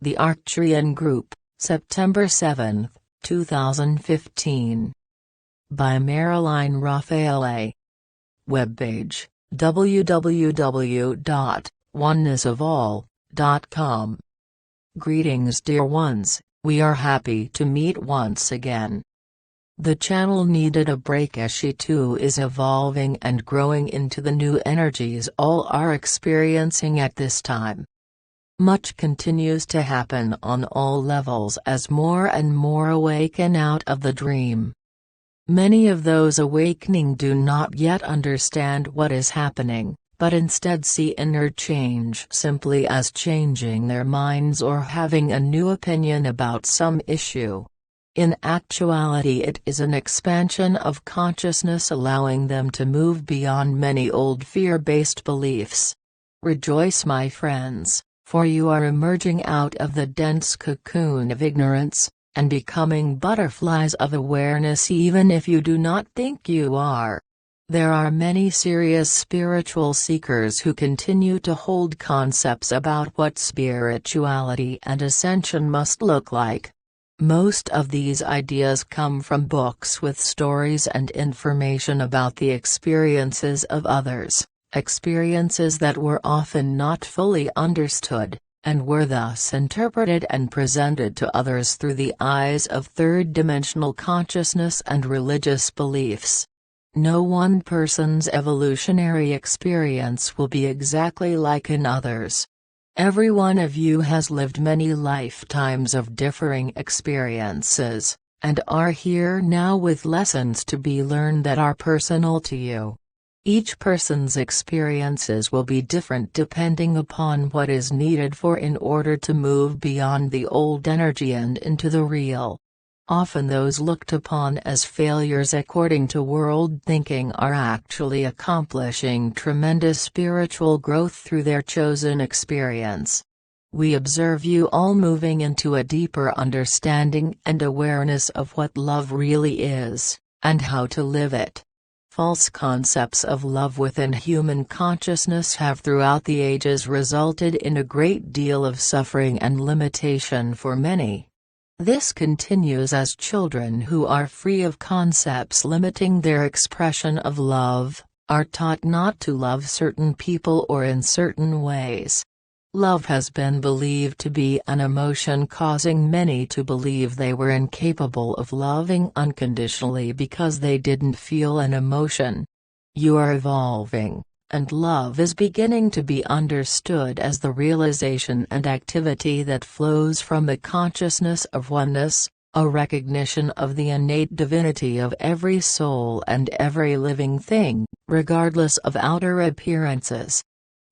The Arcturian Group, September 7, 2015. By Marilyn Raffaele. Webpage, www.onenessofall.com. Greetings dear ones, we are happy to meet once again. The channel needed a break as she too is evolving and growing into the new energies all are experiencing at this time. Much continues to happen on all levels as more and more awaken out of the dream. Many of those awakening do not yet understand what is happening, but instead see inner change simply as changing their minds or having a new opinion about some issue. In actuality, it is an expansion of consciousness allowing them to move beyond many old fear-based beliefs. Rejoice my friends, for you are emerging out of the dense cocoon of ignorance, and becoming butterflies of awareness even if you do not think you are. There are many serious spiritual seekers who continue to hold concepts about what spirituality and ascension must look like. Most of these ideas come from books with stories and information about the experiences of others, experiences that were often not fully understood, and were thus interpreted and presented to others through the eyes of third-dimensional consciousness and religious beliefs. No one person's evolutionary experience will be exactly like another's. Every one of you has lived many lifetimes of differing experiences, and are here now with lessons to be learned that are personal to you. Each person's experiences will be different depending upon what is needed in order to move beyond the old energy and into the real. Often those looked upon as failures according to world thinking are actually accomplishing tremendous spiritual growth through their chosen experience. We observe you all moving into a deeper understanding and awareness of what love really is, and how to live it. False concepts of love within human consciousness have throughout the ages resulted in a great deal of suffering and limitation for many. This continues as children who are free of concepts limiting their expression of love, are taught not to love certain people or in certain ways. Love has been believed to be an emotion, causing many to believe they were incapable of loving unconditionally because they didn't feel an emotion. You are evolving, and love is beginning to be understood as the realization and activity that flows from the consciousness of oneness, a recognition of the innate divinity of every soul and every living thing, regardless of outer appearances.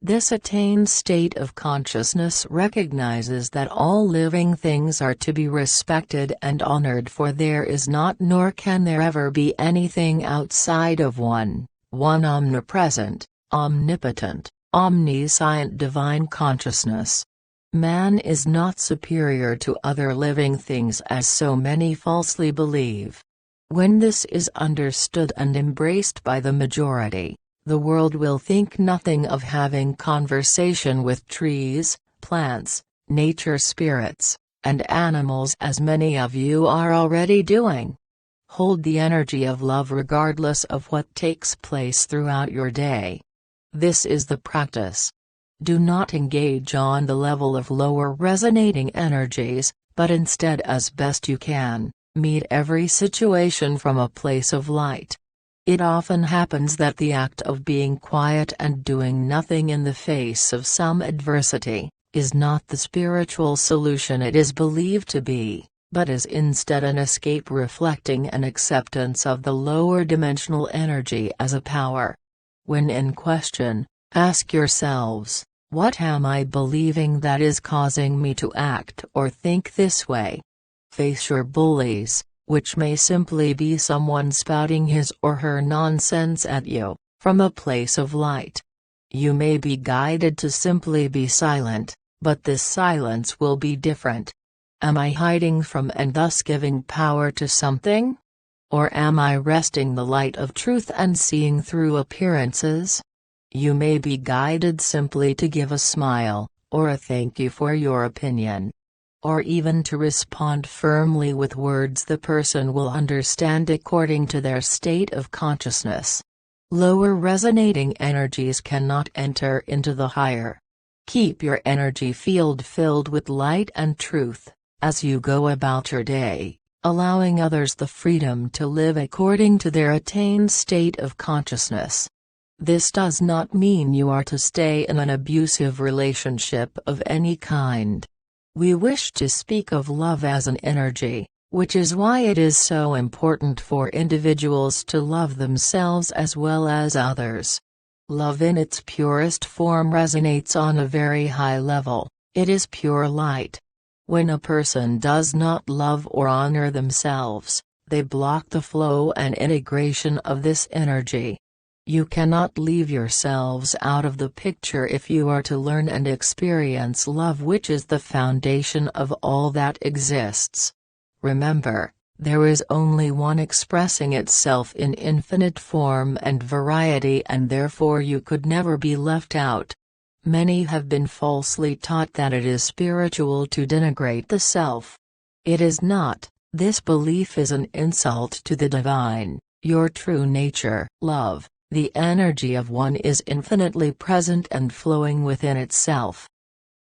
This attained state of consciousness recognizes that all living things are to be respected and honored, for there is not nor can there ever be anything outside of one omnipresent, omnipotent, omniscient divine consciousness. Man is not superior to other living things as so many falsely believe. When this is understood and embraced by the majority, the world will think nothing of having conversation with trees, plants, nature spirits, and animals as many of you are already doing. Hold the energy of love regardless of what takes place throughout your day. This is the practice. Do not engage on the level of lower resonating energies, but instead, as best you can, meet every situation from a place of light. It often happens that the act of being quiet and doing nothing in the face of some adversity is not the spiritual solution it is believed to be, but is instead an escape reflecting an acceptance of the lower dimensional energy as a power. When in question, ask yourselves, what am I believing that is causing me to act or think this way? Face your bullies, which may simply be someone spouting his or her nonsense at you, from a place of light. You may be guided to simply be silent, but this silence will be different. Am I hiding from and thus giving power to something? Or am I resting the light of truth and seeing through appearances? You may be guided simply to give a smile, or a thank you for your opinion. or even to respond firmly with words the person will understand according to their state of consciousness. Lower resonating energies cannot enter into the higher. Keep your energy field filled with light and truth, as you go about your day, allowing others the freedom to live according to their attained state of consciousness. This does not mean you are to stay in an abusive relationship of any kind. We wish to speak of love as an energy, which is why it is so important for individuals to love themselves as well as others. Love in its purest form resonates on a very high level. It is pure light. When a person does not love or honor themselves, they block the flow and integration of this energy. You cannot leave yourselves out of the picture if you are to learn and experience love, which is the foundation of all that exists. Remember, there is only one expressing itself in infinite form and variety, and therefore you could never be left out. Many have been falsely taught that it is spiritual to denigrate the self. It is not. This belief is an insult to the divine, your true nature. Love, the energy of one, is infinitely present and flowing within itself.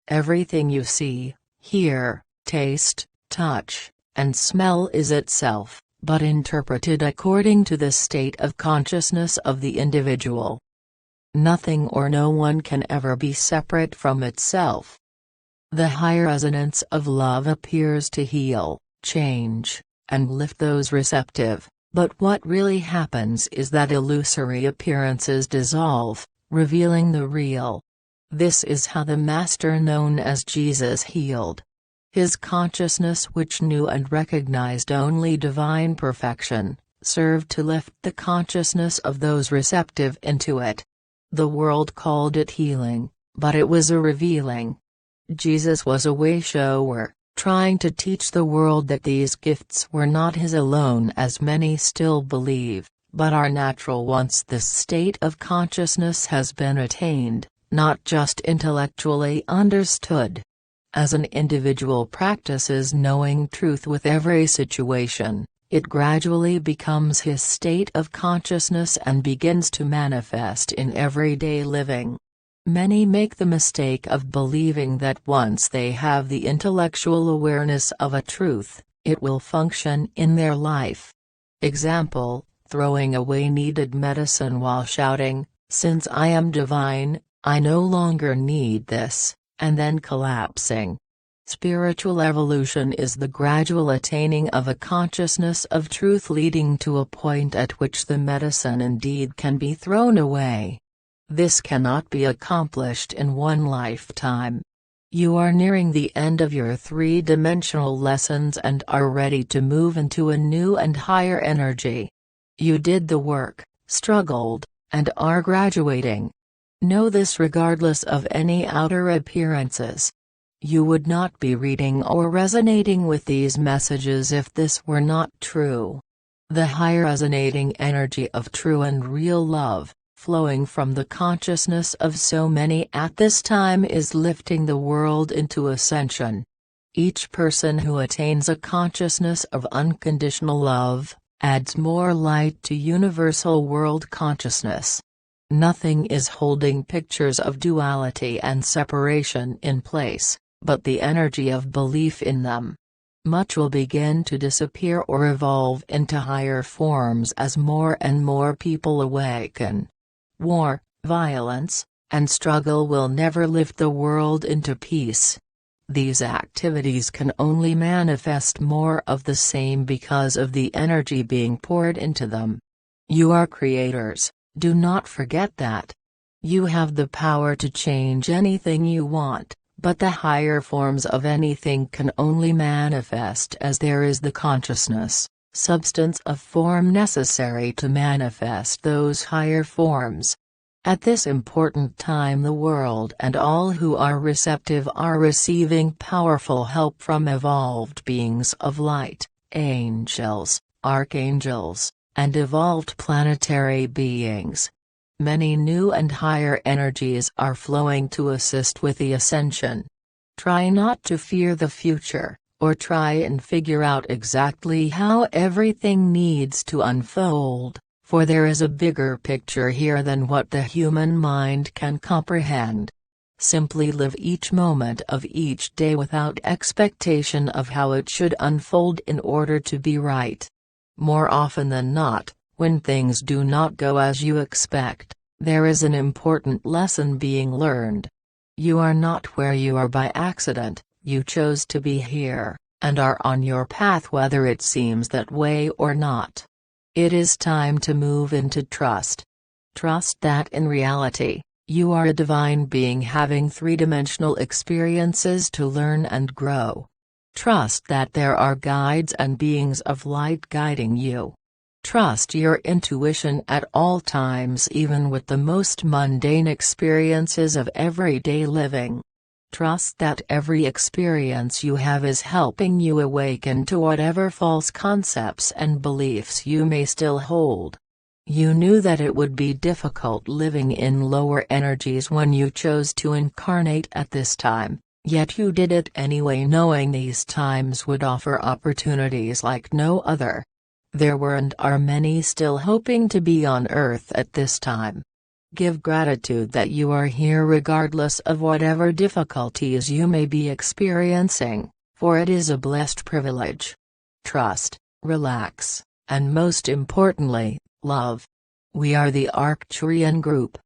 Everything you see, hear, taste, touch, and smell is itself, but interpreted according to the state of consciousness of the individual. Nothing or no one can ever be separate from itself. The higher resonance of love appears to heal, change, and lift those receptive, but what really happens is that illusory appearances dissolve, revealing the real. This is how the Master known as Jesus healed. His consciousness, which knew and recognized only divine perfection, served to lift the consciousness of those receptive into it. The world called it healing, but it was a revealing. Jesus was a way-shower, trying to teach the world that these gifts were not his alone, as many still believe, but are natural once this state of consciousness has been attained, not just intellectually understood. As an individual practices knowing truth with every situation, it gradually becomes his state of consciousness and begins to manifest in everyday living. Many make the mistake of believing that once they have the intellectual awareness of a truth, it will function in their life. Example, throwing away needed medicine while shouting, "Since I am divine, I no longer need this," and then collapsing. Spiritual evolution is the gradual attaining of a consciousness of truth, leading to a point at which the medicine indeed can be thrown away. This cannot be accomplished in one lifetime. You are nearing the end of your three-dimensional lessons and are ready to move into a new and higher energy. You did the work, struggled, and are graduating. Know this regardless of any outer appearances. You would not be reading or resonating with these messages if this were not true. The high resonating energy of true and real love, flowing from the consciousness of so many at this time, is lifting the world into ascension. Each person who attains a consciousness of unconditional love, adds more light to universal world consciousness. Nothing is holding pictures of duality and separation in place, but the energy of belief in them. Much will begin to disappear or evolve into higher forms as more and more people awaken. War, violence, and struggle will never lift the world into peace. These activities can only manifest more of the same because of the energy being poured into them. You are creators, do not forget that. You have the power to change anything you want, but the higher forms of anything can only manifest as there is the consciousness, substance of form necessary to manifest those higher forms. At this important time, the world and all who are receptive are receiving powerful help from evolved beings of light, angels, archangels, and evolved planetary beings. Many new and higher energies are flowing to assist with the ascension. Try not to fear the future, or try and figure out exactly how everything needs to unfold, for there is a bigger picture here than what the human mind can comprehend. Simply live each moment of each day without expectation of how it should unfold in order to be right. More often than not, when things do not go as you expect, there is an important lesson being learned. You are not where you are by accident, you chose to be here, and are on your path whether it seems that way or not. It is time to move into trust. Trust that in reality, you are a divine being having three-dimensional experiences to learn and grow. Trust that there are guides and beings of light guiding you. Trust your intuition at all times, even with the most mundane experiences of everyday living. Trust that every experience you have is helping you awaken to whatever false concepts and beliefs you may still hold. You knew that it would be difficult living in lower energies when you chose to incarnate at this time, yet you did it anyway, knowing these times would offer opportunities like no other. There were and are many still hoping to be on Earth at this time. Give gratitude that you are here regardless of whatever difficulties you may be experiencing, for it is a blessed privilege. Trust, relax, and most importantly, love. We are the Arcturian group,